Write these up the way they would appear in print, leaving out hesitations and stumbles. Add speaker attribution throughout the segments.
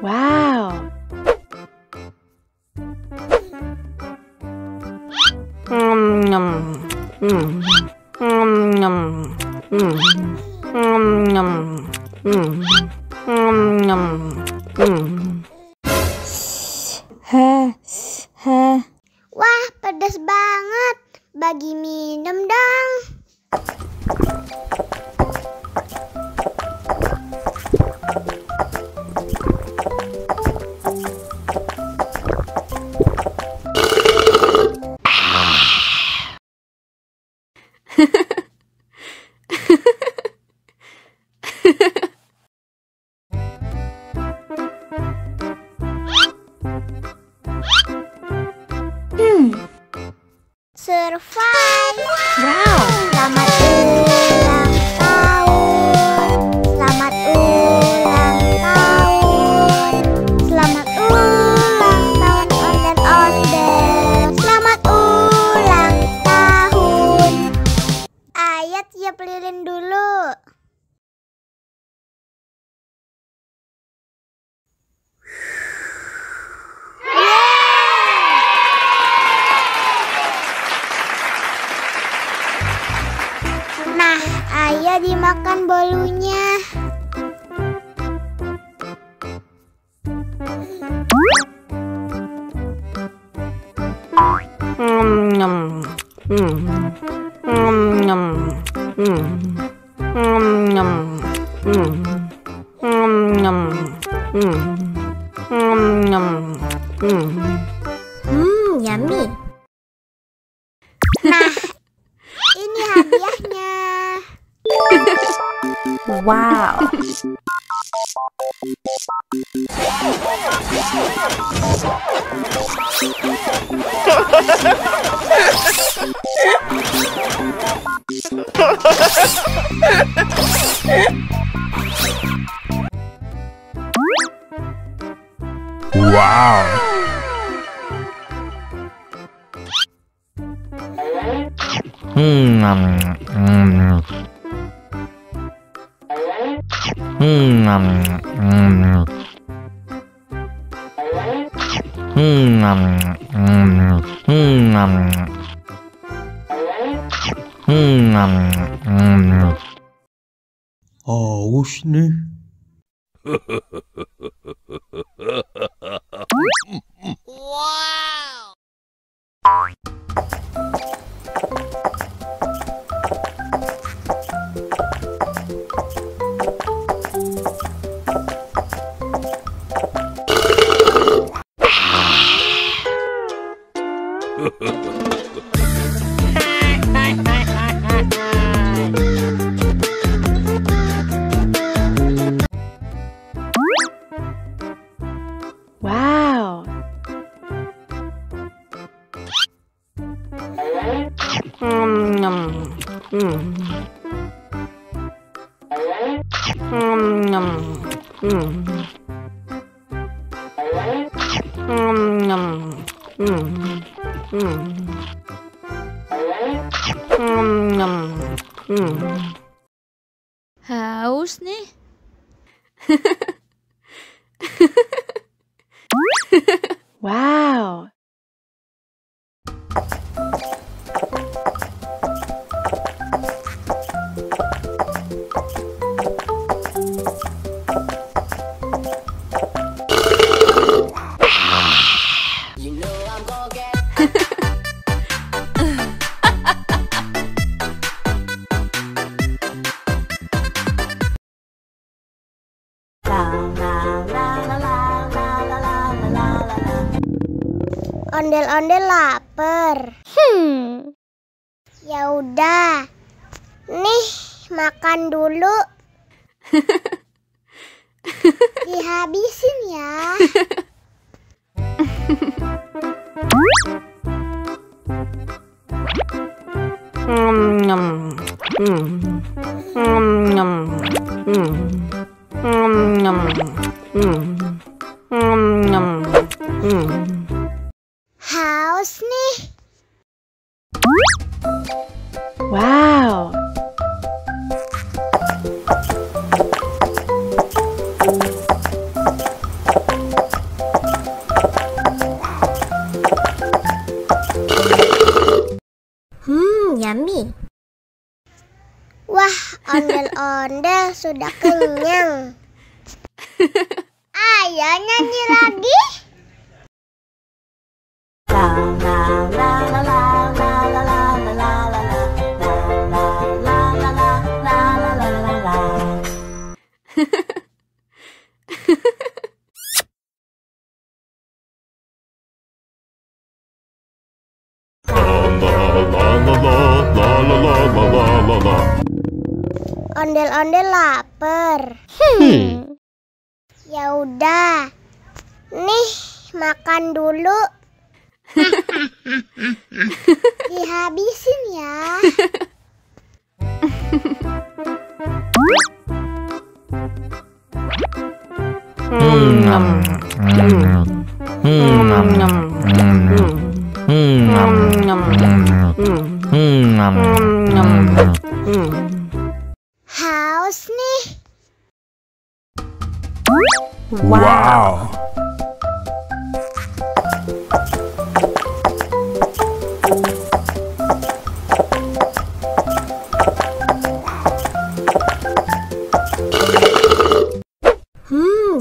Speaker 1: Wow.
Speaker 2: Wah, pedas banget. Bagi minum dong. Survive.
Speaker 1: Wow.
Speaker 2: Selamat ulang tahun. Selamat ulang tahun. Selamat ulang tahun ondel-ondel. Selamat ulang tahun. Ayat tiup lilin dulu. Nah, ayo dimakan bolunya. Yummy. Nah, ini hadiahnya.
Speaker 1: Wow.
Speaker 3: Wow. Haus nih.
Speaker 1: Wow.
Speaker 4: Haus nih.
Speaker 1: Wow.
Speaker 2: Ondel-ondel lapar. Ya udah. Nih, makan dulu. Dihabisin ya. Haus nih.
Speaker 1: Wow.
Speaker 2: ondel-ondel sudah kenyang. Ayo nyanyi lagi. Ondel-ondel lapar. Ya udah. Nih, makan dulu. Dihabisin ya. Haus nih.
Speaker 3: Wow.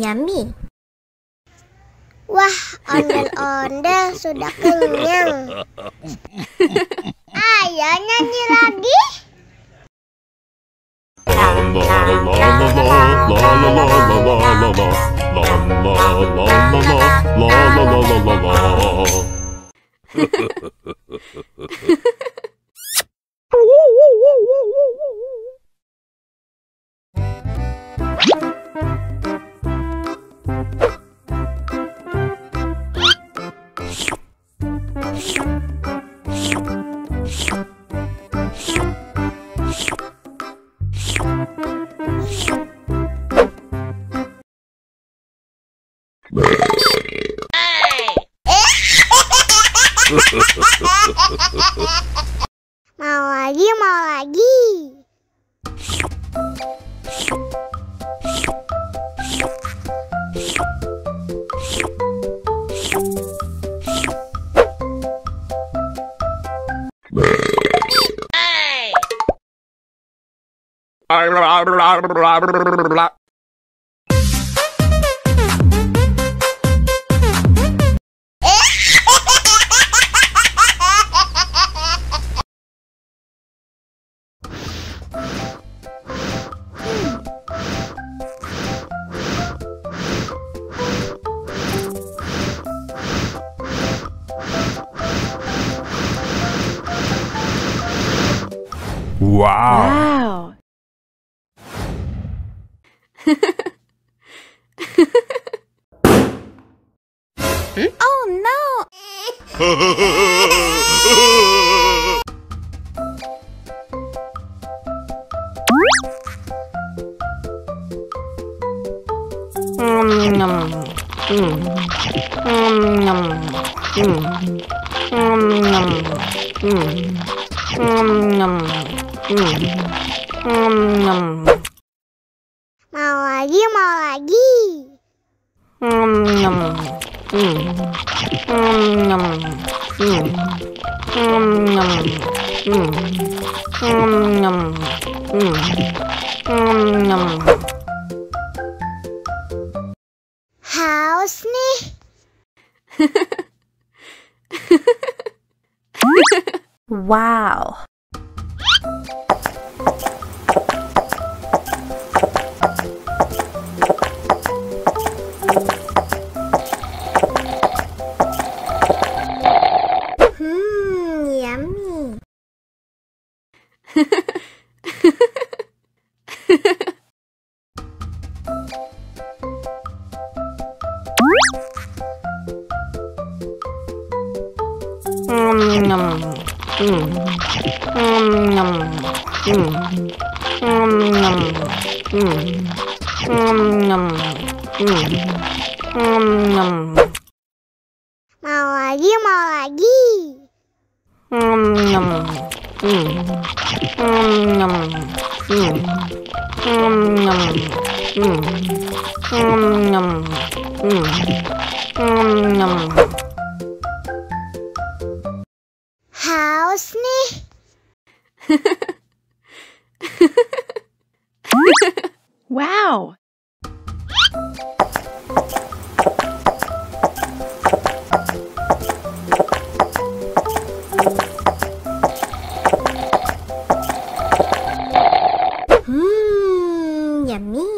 Speaker 2: Yummy. Wah, ondel-ondel sudah kenyang. Ayo nyanyi lagi. Mau lagi, mau lagi.
Speaker 3: Wow.
Speaker 1: Wow. Oh no.
Speaker 2: Mau lagi, mau lagi. Haus nih.
Speaker 1: Wow.
Speaker 2: Yummy. Mau lagi, mau lagi. Haus nih.
Speaker 1: Wow!
Speaker 2: Yummy.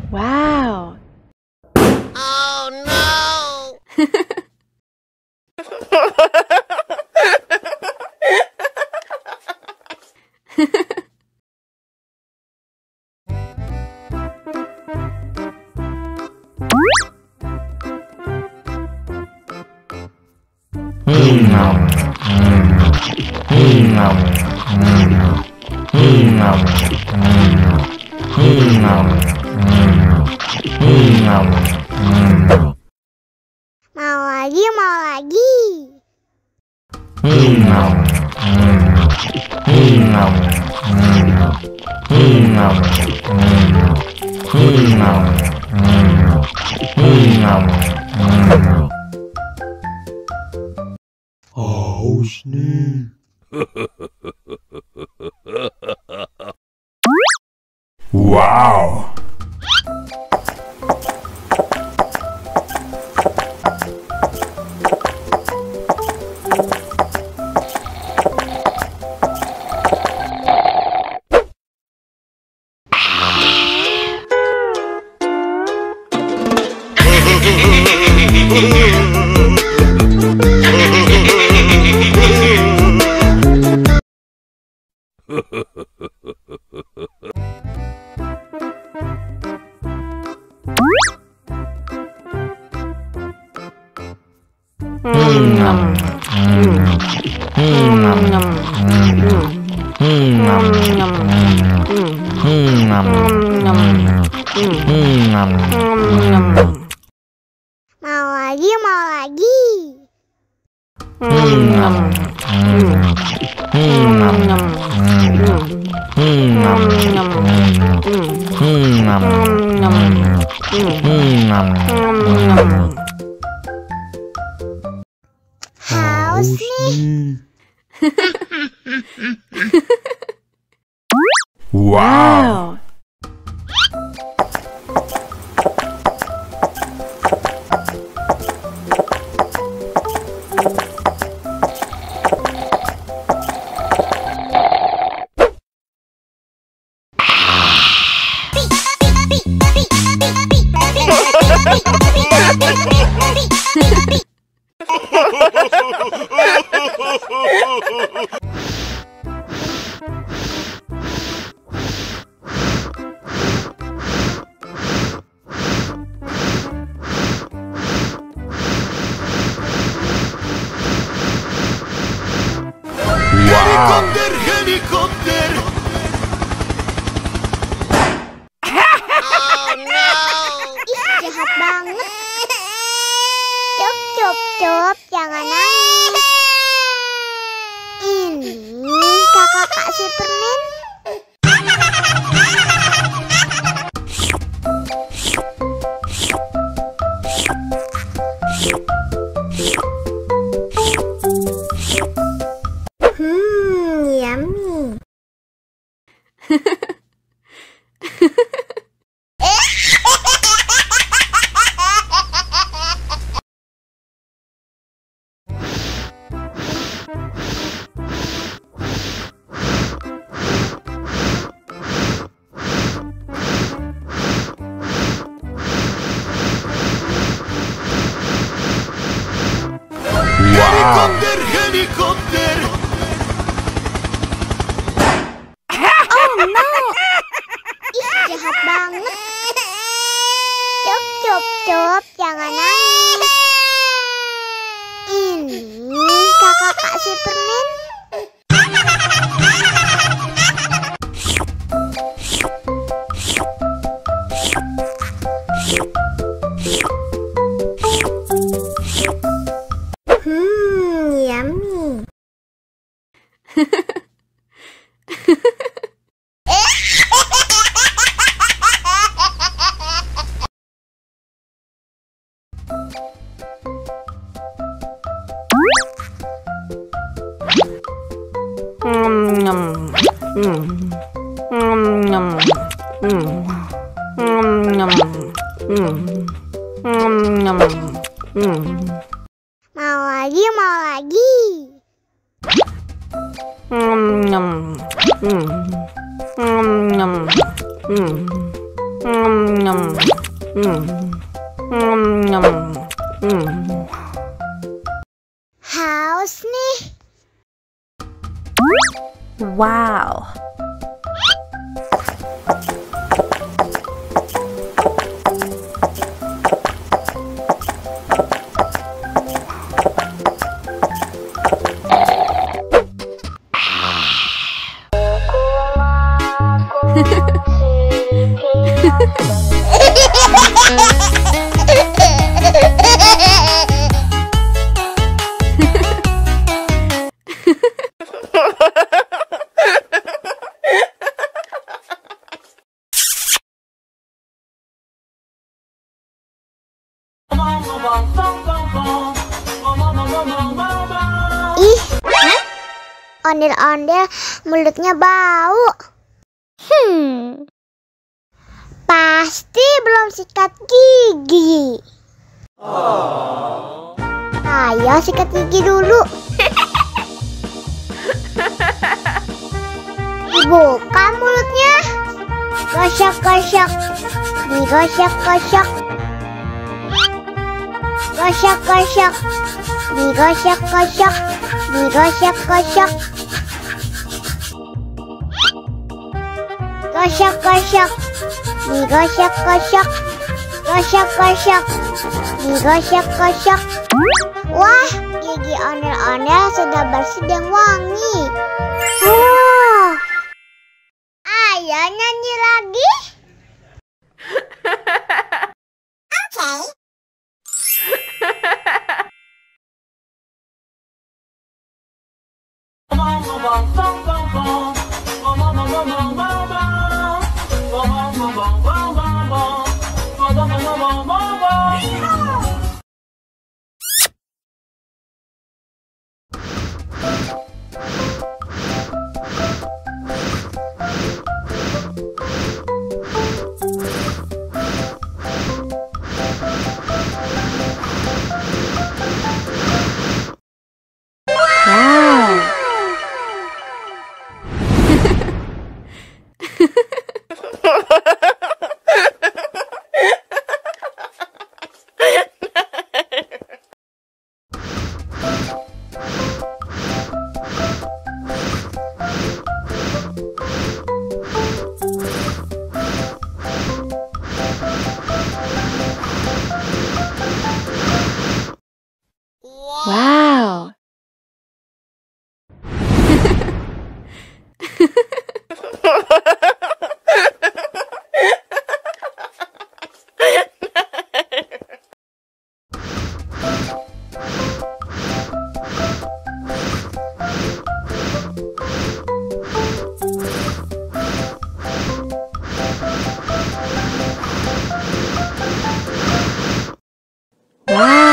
Speaker 1: Wow!
Speaker 2: Oh no! Mau lagi, mau lagi.
Speaker 3: Haus nih. Wow.
Speaker 2: Mau lagi, mau lagi. Haus nih.
Speaker 3: Wow.
Speaker 4: Helikopter, helikopter.
Speaker 2: Ih, jahat banget. Cup, cup, cup, jangan nangis. Ini kakak kasih permen. Yummy.
Speaker 4: Helikopter, helikopter.
Speaker 2: Ih, jahat banget. Cup, cup, cup, jangan nangis. Ini kakak kasih permen. Yummy. Mau lagi, mau lagi. Haus nih.
Speaker 1: Wow.
Speaker 2: Ih, ondel-ondel mulutnya bau. Pasti belum sikat gigi. Ayo sikat gigi dulu. Dibuka mulutnya. Gosok-gosok. Digosok-gosok. Gosok-gosok. Digosok-gosok. Digosok-gosok. Gosok-gosok. Digosok-gosok. Gosok-gosok. Digosok-gosok. Wah, gigi ondel-ondel sudah bersih dan wangi. Ayo nyanyi lagi. Oke.
Speaker 1: Wow. Wow.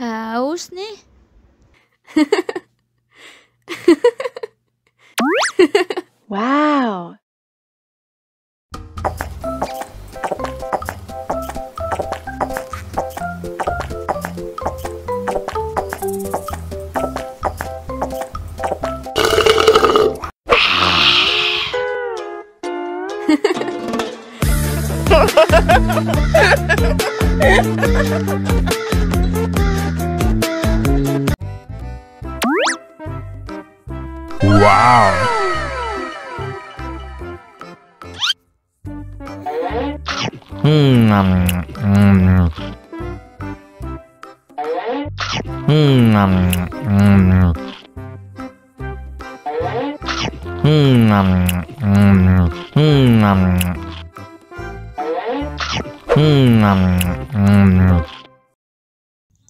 Speaker 5: Haus nih.
Speaker 1: Wow.
Speaker 3: Wow.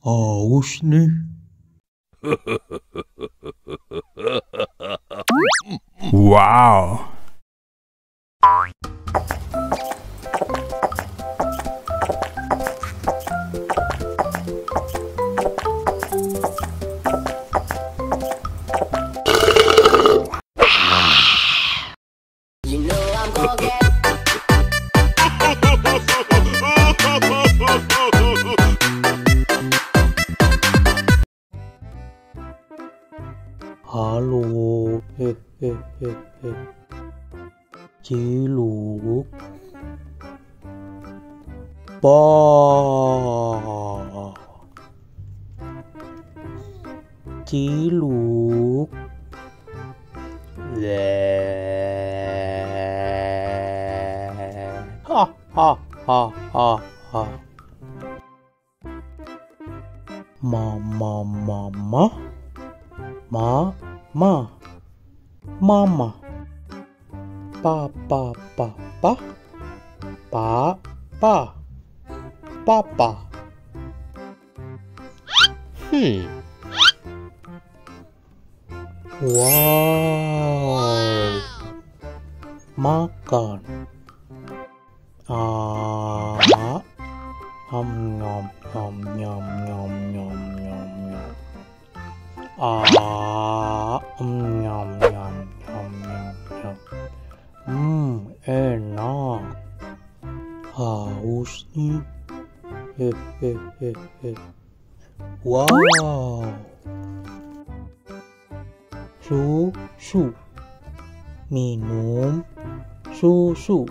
Speaker 5: Haus nih.
Speaker 3: Wow.
Speaker 5: Halo, Ciluk, Pa, Ciluk, ha ha ha ha ha. Mama, mama. Mama, papa, papa. Wow, makan. Nyom nyom nyom nyom nyom nyom nyom. Nyom nyom nyom nyom nyom. Enak. Haus nih. Wow. Susu. Minum susu.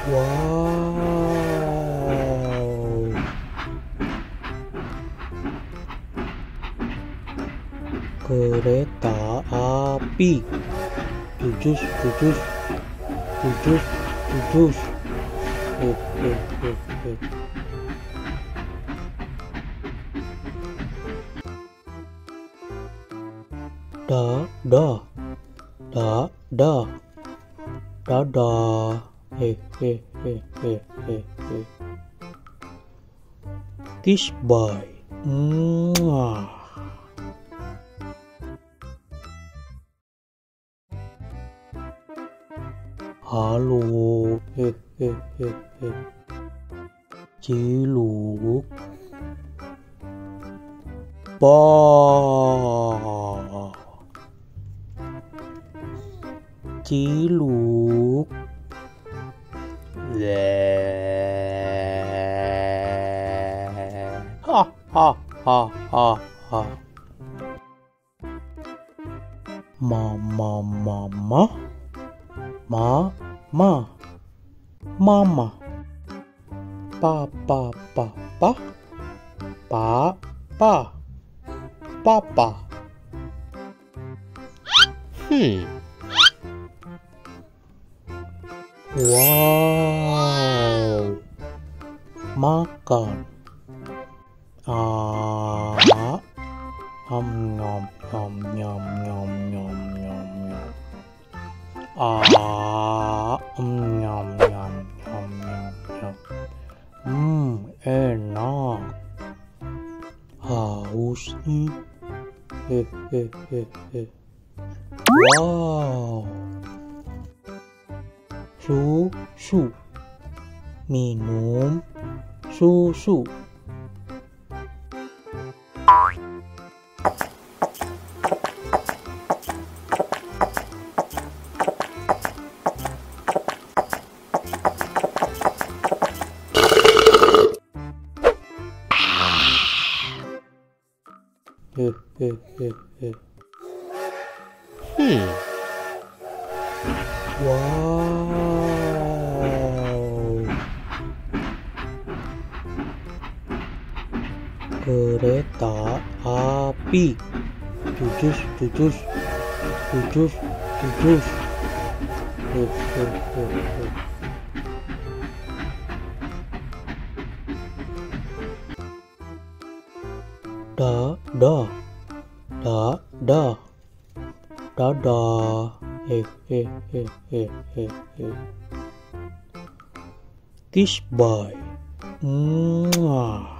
Speaker 5: Wow. Kereta api. Jujus. Dadah. Kiss bye. Halo, Ciluk, Pa, Ciluk, ha ha ha ha ha. Mama, papa, papa. Wow, makan. Nyom nyom nyom nyom nyom nyom nyom. Nyom nyom nyom nyom nyom. Enak. Haus nih. Wow. Susu. Minum susu. Wow. Kereta api. Jujus, jujus, jujus, jujus. Dadah, dadah. Kiss bye. Mwah.